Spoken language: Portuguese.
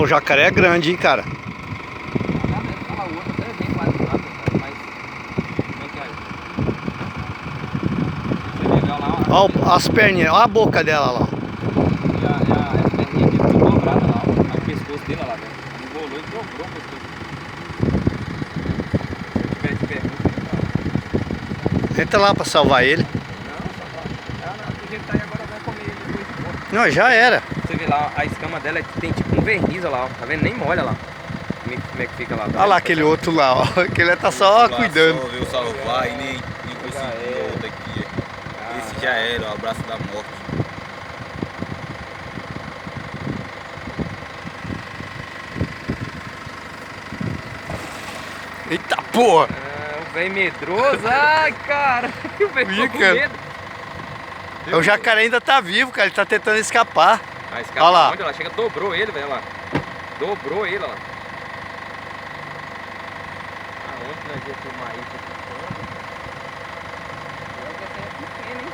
o jacaré é grande, hein, cara. A outra até vem quase nada, mas como é que é aí? Você legal lá, ó. Ó as perninhas, ó a boca dela lá. E a perninha dele tudo dobrada lá, ó. O pescoço dele, ó lá, velho. Enrolou e dobrou o pescoço. Se eu tivesse pergunta, Entra lá pra salvar ele. não, só vai. Ela, do jeito que tá aí agora, vai comer ele depois de boa. Não, já era. Você vê lá, a escama dela tem tipo um verniz, ó lá, ó. Tá vendo? Nem molha lá. Como é que fica lá? Tá Olha vendo? lá aquele outro lá, ó. Aquele tá só cuidando. Só veio salvar e nem conseguiu outro aqui. Esse já era, o abraço da morte. Eita porra! O velho medroso, ai cara, o velho ficou com Fica. medo. O jacaré ainda tá vivo, cara. Ele tá tentando escapar. Ah, escapa Olha lá. onde? Ela chega, dobrou ele, velho, lá. Dobrou ele, ó lá. Aonde nós ia filmar isso aqui? Essa aí é pequena, hein?